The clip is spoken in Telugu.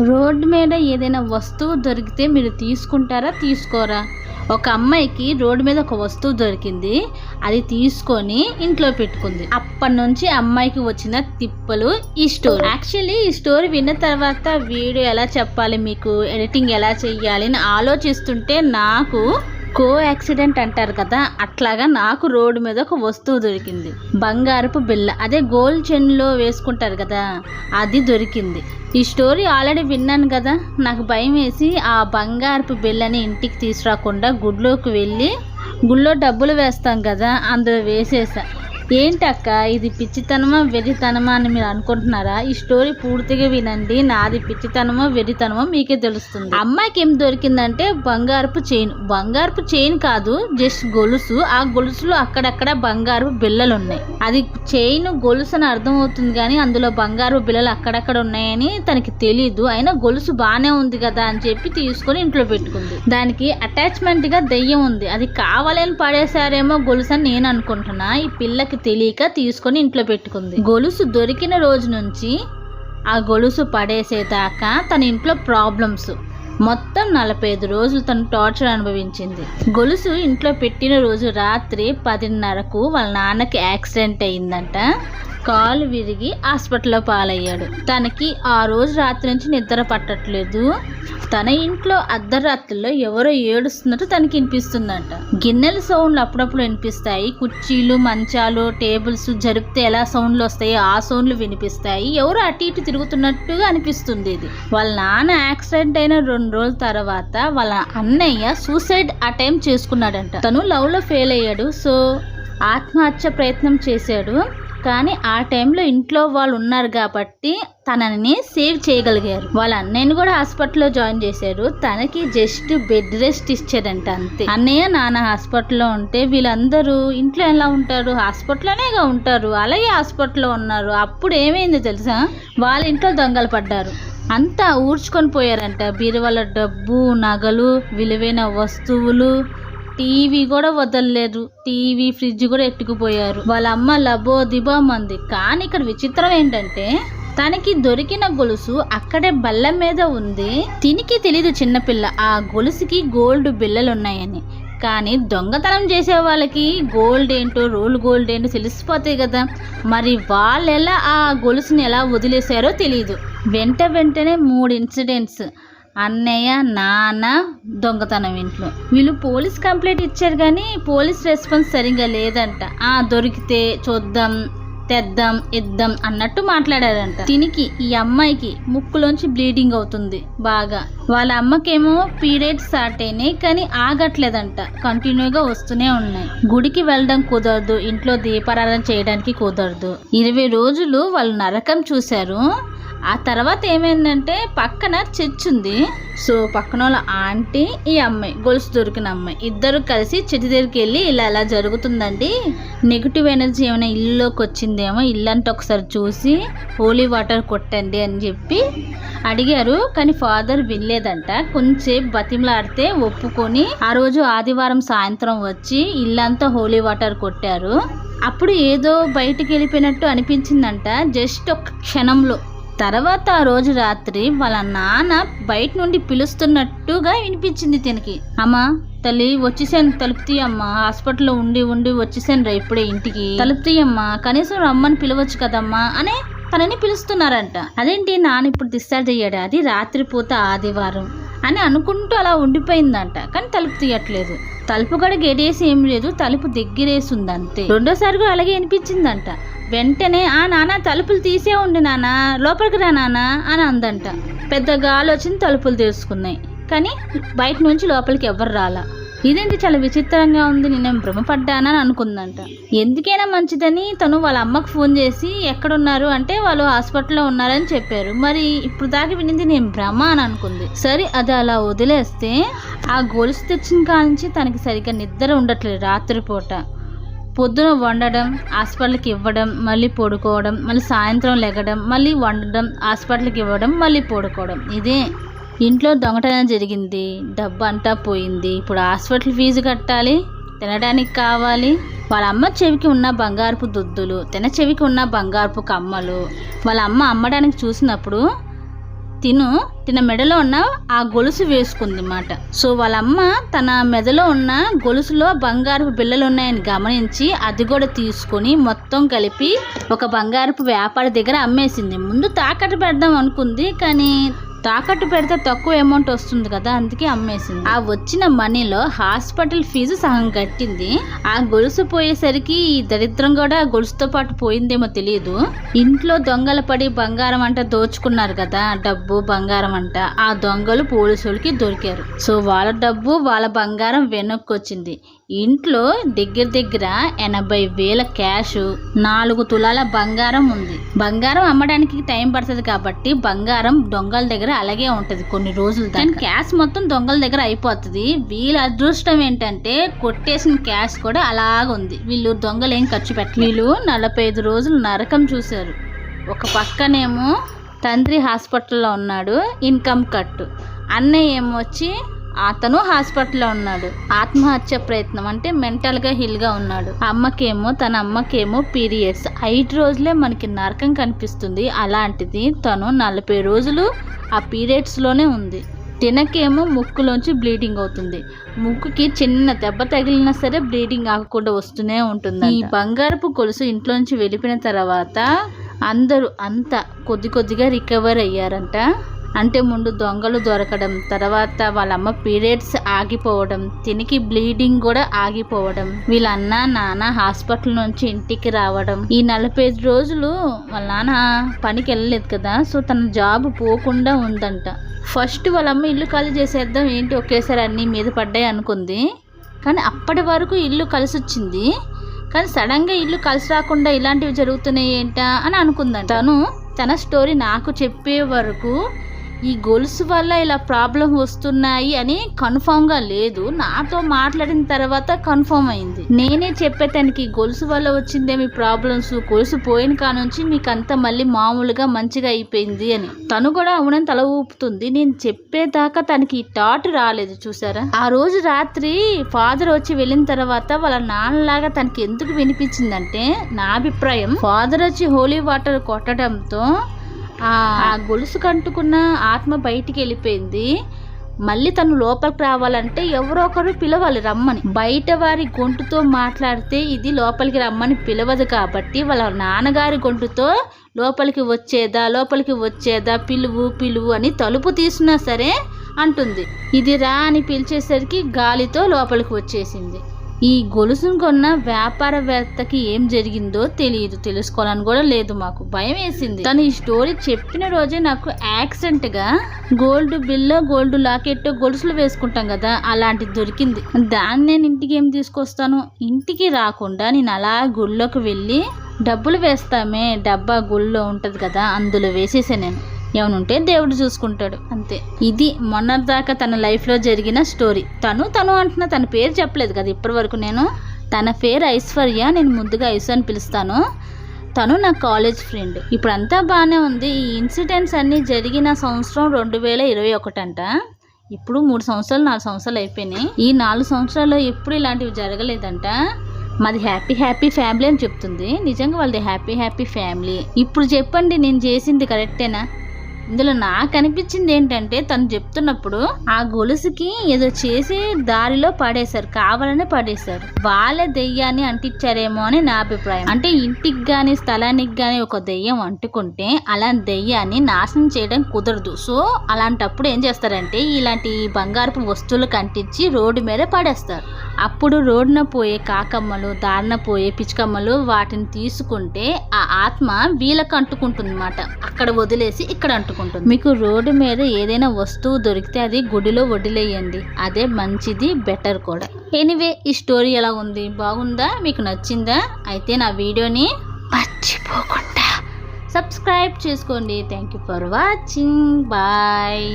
రోడ్డు మీద ఏదైనా వస్తువు దొరికితే మీరు తీసుకుంటారా, తీసుకోరా? ఒక అమ్మాయికి రోడ్డు మీద ఒక వస్తువు దొరికింది, అది తీసుకొని ఇంట్లో పెట్టుకుంది. అప్పటి నుంచి అమ్మాయికి వచ్చిన తిప్పలు ఈ స్టోరీ. యాక్చువల్లీ ఈ స్టోరీ విన్న తర్వాత వీడియో ఎలా చెప్పాలి, మీకు ఎడిటింగ్ ఎలా చెయ్యాలి అని ఆలోచిస్తుంటే నాకు కో యాక్సిడెంట్ అంటారు కదా, అట్లాగా నాకు రోడ్డు మీద ఒక వస్తువు దొరికింది. బంగారపు బిళ్ళ, అదే గోల్డ్ చైన్లో వేసుకుంటారు కదా, అది దొరికింది. ఈ స్టోరీ ఆల్రెడీ విన్నాను కదా, నాకు భయం వేసి ఆ బంగారపు బిళ్ళని ఇంటికి తీసుకురాకుండా గుడిలోకి వెళ్ళి, గుళ్ళో డబ్బులు వేస్తాం కదా, అందులో వేసేసా. ఏంటక్క ఇది పిచ్చితనమా వెర్రితనమా అని మీరు అనుకుంటున్నారా? ఈ స్టోరీ పూర్తిగా వినండి, నాది పిచ్చితనమో వెర్రితనమో మీకే తెలుస్తుంది. అమ్మాయికి ఏం దొరికిందంటే బంగారపు చైన్ కాదు, జస్ట్ గొలుసు. ఆ గొలుసులో అక్కడక్కడ బంగారపు బిళ్ళలు ఉన్నాయి. అది చైన్ గొలుసు అని అర్థం అవుతుంది కానీ అందులో బంగారపు బిళ్ళలు అక్కడక్కడ ఉన్నాయని తనకి తెలీదు. అయినా గొలుసు బాగానే ఉంది కదా అని చెప్పి తీసుకొని ఇంట్లో పెట్టుకుంది. దానికి అటాచ్మెంట్ గా దెయ్యం ఉంది, అది కావాలని పడేసారేమో గొలుసు అని నేను అనుకుంటున్నా. ఈ పిల్లకి తెలియక తీసుకొని ఇంట్లో పెట్టుకుంది. గొలుసు దొరికిన రోజు నుంచి ఆ గొలుసు పడేసేదాకా తన ఇంట్లో ప్రాబ్లమ్స్. మొత్తం 45 రోజులు తను టార్చర్ అనుభవించింది. గొలుసు ఇంట్లో పెట్టిన రోజు రాత్రి 10:30కు వాళ్ళ నాన్నకి యాక్సిడెంట్ అయిందంట. కాలు విరిగి హాస్పిటల్లో పాలయ్యాడు. తనకి ఆ రోజు రాత్రి నుంచి నిద్ర పట్టట్లేదు. తన ఇంట్లో అర్ధరాత్రిలో ఎవరో ఏడుస్తున్నట్టు తనకి వినిపిస్తుందంట. గిన్నెల సౌండ్లు అప్పుడప్పుడు వినిపిస్తాయి, కుర్చీలు మంచాలు టేబుల్స్ జరిపితే ఎలా సౌండ్లు వస్తాయి ఆ సౌండ్లు వినిపిస్తాయి. ఎవరో అటు ఇటు తిరుగుతున్నట్టుగా అనిపిస్తుంది. ఇది వాళ్ళ నాన్న యాక్సిడెంట్ అయిన 2 రోజుల తర్వాత వాళ్ళ అన్నయ్య సూసైడ్ అటెంప్ట్ చేసుకున్నాడంట. తను లవ్ లో ఫెయిల్ అయ్యాడు, సో ఆత్మహత్య ప్రయత్నం చేశాడు. కానీ ఆ టైంలో ఇంట్లో వాళ్ళు ఉన్నారు కాబట్టి తనని సేవ్ చేయగలిగారు. వాళ్ళ అన్నయ్యని కూడా హాస్పిటల్లో జాయిన్ చేశారు. తనకి జస్ట్ బెడ్ రెస్ట్ ఇచ్చారంట, అంతే. అన్నయ్య నాన్న హాస్పిటల్లో ఉంటే వీళ్ళందరూ ఇంట్లో ఎలా ఉంటారు, హాస్పిటల్లోనేగా ఉంటారు. అలాగే హాస్పిటల్లో ఉన్నారు. అప్పుడు ఏమైంది తెలుసా, వాళ్ళ ఇంట్లో దొంగలు పడ్డారు. అంతా ఊడ్చుకొని పోయారంట. బీరువాళ్ళ డబ్బు, నగలు, విలువైన వస్తువులు, టీవీ కూడా వదలలేదు. టీవీ ఫ్రిడ్జ్ కూడా ఎట్టుకుపోయారు. వాళ్ళ అమ్మ లబో దిబో మంది. కానీ ఇక్కడ విచిత్రం ఏంటంటే తనకి దొరికిన గొలుసు అక్కడే బల్ల మీద ఉంది. తినికి తెలీదు చిన్నపిల్ల ఆ గొలుసుకి గోల్డ్ బిళ్ళలు ఉన్నాయని. కానీ దొంగతనం చేసే వాళ్ళకి గోల్డ్ ఏంటో రోల్ గోల్డ్ ఏంటో తెలిసిపోతాయి కదా. మరి వాళ్ళు ఎలా ఆ గొలుసుని ఎలా వదిలేశారో తెలియదు. వెంటనే 3 ఇన్సిడెంట్స్. అన్నయ్య, నాన్న, దొంగతనం ఇంట్లో. వీళ్ళు పోలీస్ కంప్లైంట్ ఇచ్చారు కానీ పోలీస్ రెస్పాన్స్ సరిగ్గా లేదంట. దొరికితే చూద్దాం, తెద్దాం, ఇద్దాం అన్నట్టు మాట్లాడారంట. దీనికి ఈ అమ్మాయికి ముక్కులోంచి బ్లీడింగ్ అవుతుంది బాగా. వాళ్ళ అమ్మకేమో పీరియడ్స్ స్టార్ట్ అయినాయి కానీ ఆగట్లేదంట, కంటిన్యూగా వస్తూనే ఉన్నాయి. గుడికి వెళ్ళడం కుదరదు, ఇంట్లో దీపారాధన చేయడానికి కుదరదు. 20 రోజులు వాళ్ళు నరకం చూశారు. ఆ తర్వాత ఏమైందంటే పక్కన చర్చ్ ఉంది. సో పక్కన వాళ్ళ ఆంటీ, ఈ అమ్మాయి గొలుసు దొరికిన అమ్మాయి ఇద్దరు కలిసి చర్చి దగ్గరికి వెళ్ళి ఇలా జరుగుతుందండి, నెగిటివ్ ఎనర్జీ ఏమైనా ఇల్లులోకి వచ్చిందేమో, ఇల్లంతా ఒకసారి చూసి హోలీ వాటర్ కొట్టండి అని చెప్పి అడిగారు. కానీ ఫాదర్ వినలేదంట. కొంచెంసేపు బతిమలాడితే ఒప్పుకొని ఆ రోజు ఆదివారం సాయంత్రం వచ్చి ఇల్లంతా హోలీ వాటర్ కొట్టారు. అప్పుడు ఏదో బయటికి వెళ్ళిపోయినట్టు అనిపించిందంట, జస్ట్ ఒక క్షణంలో. తర్వాత ఆ రోజు రాత్రి వాళ్ళ నాన్న బయట నుండి పిలుస్తున్నట్టుగా వినిపించింది తినకి. అమ్మా తల్లి వచ్చేసాను, తలుపు తీయమ్మా, హాస్పిటల్లో ఉండి వచ్చేసాను రా ఇప్పుడే ఇంటికి, తలుపు తీయమ్మా, కనీసం రమ్మని పిలవచ్చు కదమ్మా అని తనని పిలుస్తున్నారంట. అదేంటి నాన్న ఇప్పుడు డిశ్చార్జ్ అయ్యాడు, అది రాత్రిపూట ఆదివారం అని అనుకుంటూ అలా ఉండిపోయిందంట. కానీ తలుపు తీయట్లేదు. తలుపు కూడా గేటేసి ఏం లేదు, తలుపు దగ్గరేసి ఉంది అంతే. రెండోసారి కూడా అలాగే అనిపించిందంట. వెంటనే నాన్న తలుపులు తీసే ఉండి నాన్న, లోపలికి రా నాన్న అని అందంట. పెద్ద గాలి వచ్చింది, తలుపులు తెరుచుకున్నాయి. కానీ బయట నుంచి లోపలికి ఎవరు రాలా. ఇదేంటి చాలా విచిత్రంగా ఉంది, నేను భ్రమపడ్డానని అనుకుందంట. ఎందుకైనా మంచిదని తను వాళ్ళ అమ్మకు ఫోన్ చేసి ఎక్కడున్నారు అంటే వాళ్ళు హాస్పిటల్లో ఉన్నారని చెప్పారు. మరి ఇప్పుడు దాకా వినింది నేను భ్రమ అని అనుకుంది. సరే అది అలా వదిలేస్తే ఆ గొలుసు తెచ్చిన కానించి తనకి సరిగ్గా నిద్ర ఉండట్లేదు. రాత్రిపూట పొద్దున వండడం, హాస్పిటల్కి ఇవ్వడం, మళ్ళీ పడుకోవడం, మళ్ళీ సాయంత్రం లెగడం, మళ్ళీ వండడం, హాస్పిటల్కి ఇవ్వడం, మళ్ళీ పడుకోవడం. ఇదే ఇంట్లో దొంగతనం జరిగింది, డబ్బు అంతా పోయింది. ఇప్పుడు హాస్పిటల్ ఫీజు కట్టాలి, తినడానికి కావాలి. వాళ్ళ అమ్మ చెవికి ఉన్న బంగారపు దుద్దులు, తన చెవికి ఉన్న బంగారపు కమ్మలు వాళ్ళ అమ్మ అమ్మడానికి చూసినప్పుడు తిన మెడలో ఉన్న ఆ గొలుసు వేసుకుంది అన్నమాట. సో వాళ్ళమ్మ తన మెడలో ఉన్న గొలుసులో బంగారపు బిళ్ళలు ఉన్నాయని గమనించి అది కూడా తీసుకొని మొత్తం కలిపి ఒక బంగారపు వ్యాపారి దగ్గర అమ్మేసింది. ముందు తాకట్టు పెడదాం అనుకుంది, కానీ తాకట్టు పెడితే తక్కువ అమౌంట్ వస్తుంది కదా, అందుకే అమ్మేసింది. ఆ వచ్చిన మనీలో హాస్పిటల్ ఫీజు సగం కట్టింది. ఆ గొలుసు పోయేసరికి ఈ దరిద్రం కూడా గొలుసుతో పాటు పోయిందేమో తెలియదు. ఇంట్లో దొంగలు పడి బంగారం అంట దోచుకున్నారు కదా, డబ్బు బంగారం అంట. ఆ దొంగలు పోలీసులకి దొరికారు. సో వాళ్ళ డబ్బు వాళ్ళ బంగారం వెనక్కి వచ్చింది. ఇంట్లో దగ్గర 80,000 క్యాష్, 4 తులాల బంగారం ఉంది. బంగారం అమ్మడానికి టైం పడుతుంది కాబట్టి బంగారం దొంగల దగ్గర అలాగే ఉంటది కొన్ని రోజులు. కానీ క్యాష్ మొత్తం దొంగల దగ్గర అయిపోతుంది. వీళ్ళ అదృష్టం ఏంటంటే కొట్టేసిన క్యాష్ కూడా అలాగుంది. వీళ్ళు దొంగలు ఏం ఖర్చు పెట్టలేదు. వీళ్ళు 45 రోజులు నరకం చూశారు. ఒక పక్కనేమో తండ్రి హాస్పిటల్లో ఉన్నాడు, ఇన్కమ్ కట్టు. అన్నయ్య ఏమో వచ్చి అతను హాస్పిటల్లో ఉన్నాడు, ఆత్మహత్య ప్రయత్నం, అంటే మెంటల్గా హిల్గా ఉన్నాడు. తన అమ్మకేమో పీరియడ్స్. 5 రోజులే మనకి నరకం కనిపిస్తుంది. అలాంటిది తను 40 రోజులు ఆ పీరియడ్స్లోనే ఉంది. తినకేమో ముక్కులోంచి బ్లీడింగ్ అవుతుంది. ముక్కుకి చిన్న దెబ్బ తగిలినా సరే బ్లీడింగ్ ఆగకుండా వస్తూనే ఉంటుంది. ఈ బంగారపు గొలుసు ఇంట్లోంచి వెళ్ళిపోయిన తర్వాత అందరూ అంతా కొద్దిగా రికవర్ అయ్యారంట. అంటే ముందు దొంగలు దొరకడం, తర్వాత వాళ్ళమ్మ పీరియడ్స్ ఆగిపోవడం, తినికి బ్లీడింగ్ కూడా ఆగిపోవడం, వీళ్ళ అన్న నాన్న హాస్పిటల్ నుంచి ఇంటికి రావడం. ఈ 45 రోజులు వాళ్ళ నాన్న పనికి వెళ్ళలేదు కదా, సో తన జాబ్ పోకుండా ఉందంట. ఫస్ట్ వాళ్ళమ్మ ఇల్లు ఖాళీ చేసేద్దాం ఏంటి ఒకేసారి అన్నీ మీద పడ్డాయి అనుకుంది. కానీ అప్పటి వరకు ఇల్లు కలిసి వచ్చింది. కానీ సడన్గా ఇల్లు కలిసి రాకుండా ఇలాంటివి జరుగుతున్నాయి ఏంటా అని అనుకుందంట. తన స్టోరీ నాకు చెప్పే వరకు ఈ గొలుసు వల్ల ఇలా ప్రాబ్లం వస్తున్నాయి అని కన్ఫామ్గా లేదు. నాతో మాట్లాడిన తర్వాత కన్ఫర్మ్ అయింది. నేనే చెప్పేటానికి గొలుసు వల్ల వచ్చిందేమి ప్రాబ్లమ్స్, గొలుసు పోయిన కానుంచి మీకు అంతా మళ్ళీ మామూలుగా మంచిగా అయిపోయింది అని. తను కూడా అవునని తల ఊపుతుంది. నేను చెప్పేదాకా తనకి ఈ థాట్ రాలేదు. చూసారా, ఆ రోజు రాత్రి ఫాదర్ వచ్చి వెళ్ళిన తర్వాత వాళ్ళ నాన్నలాగా తనకి ఎందుకు వినిపించిందంటే, నా అభిప్రాయం ఫాదర్ వచ్చి హోలీ వాటర్ కొట్టడంతో ఆ గొలుసు కంటుకున్న ఆత్మ బయటికి వెళ్ళిపోయింది. మళ్ళీ తను లోపలికి రావాలంటే ఎవరో ఒకరు పిలవాలి రమ్మని. బయట వారి గొంతుతో మాట్లాడితే ఇది లోపలికి రమ్మని పిలవదు కాబట్టి వాళ్ళ నాన్నగారి గొంతుతో లోపలికి వచ్చేదా పిలువు అని తలుపు తీసినా సరే అంటుంది. ఇది రా అని పిలిచేసరికి గాలితో లోపలికి వచ్చేసింది. ఈ గొలుసును కొన్న వ్యాపారవేత్తకి ఏం జరిగిందో తెలియదు, తెలుసుకోవాలని కూడా లేదు. మాకు భయం వేసింది. తను ఈ స్టోరీ చెప్పిన రోజే నాకు యాక్సిడెంట్ గా గోల్డ్ బిల్లో, గోల్డ్ లాకెట్, గొలుసులు వేసుకుంటాం కదా, అలాంటిది దొరికింది. దాన్ని నేను ఇంటికి ఏం తీసుకొస్తాను? ఇంటికి రాకుండా నేను అలా గుళ్ళోకి వెళ్ళి డబ్బులు వేస్తామే, డబ్బా గుళ్ళో ఉంటది కదా, అందులో వేసేసా. నేను ఏమనుంటే దేవుడు చూసుకుంటాడు అంతే. ఇది మొన్నటిదాకా తన లైఫ్లో జరిగిన స్టోరీ. తను అంటున్నా, తన పేరు చెప్పలేదు కదా ఇప్పటి వరకు. నేను తన పేరు ఐశ్వర్య, నేను ముందుగా ఐశ్వర్య అని పిలుస్తాను. తను నా కాలేజ్ ఫ్రెండ్. ఇప్పుడు అంతా బాగానే ఉంది. ఈ ఇన్సిడెంట్స్ అన్నీ జరిగిన సంవత్సరం 2021 అంట. ఇప్పుడు 3 సంవత్సరాలు 4 సంవత్సరాలు అయిపోయినాయి. ఈ 4 సంవత్సరాల్లో ఎప్పుడు ఇలాంటివి జరగలేదంట. మాది హ్యాపీ ఫ్యామిలీ అని చెప్తుంది. నిజంగా వాళ్ళది హ్యాపీ ఫ్యామిలీ. ఇప్పుడు చెప్పండి, నేను చేసింది కరెక్టేనా? ఇందులో నాకు అనిపించింది ఏంటంటే, తను చెప్తున్నప్పుడు ఆ గొలుసుకి ఏదో చేసి దారిలో పడేశారు, కావాలనే పడేశారు. వాళ్ళే దెయ్యాన్ని అంటించారేమో అని నా అభిప్రాయం. అంటే ఇంటికి గాని స్థలానికి గాని ఒక దెయ్యం అంటుకుంటే అలాంటి దెయ్యాన్ని నాశనం చేయడం కుదరదు. సో అలాంటప్పుడు ఏం చేస్తారంటే, ఇలాంటి బంగారపు వస్తువులు కంటించి రోడ్డు మీద పడేస్తారు. అప్పుడు రోడ్డున పోయే కాకమ్మలు, దారిన పోయే పిచ్చుకమ్మలు వాటిని తీసుకుంటే ఆ ఆత్మ వీళ్ళకి అంటుకుంటుంది అన్నమాట. అక్కడ వదిలేసి ఇక్కడ అంటుకుంటుంది. మీకు రోడ్డు మీద ఏదైనా వస్తువు దొరికితే అది గుడిలో వదిలేయండి, అదే మంచిది, బెటర్ కూడా. ఎనీవే, ఈ స్టోరీ ఎలా ఉంది? బాగుందా? మీకు నచ్చిందా? అయితే నా వీడియోని మర్చిపోకుండా సబ్స్క్రైబ్ చేసుకోండి. Thank you for watching. Bye.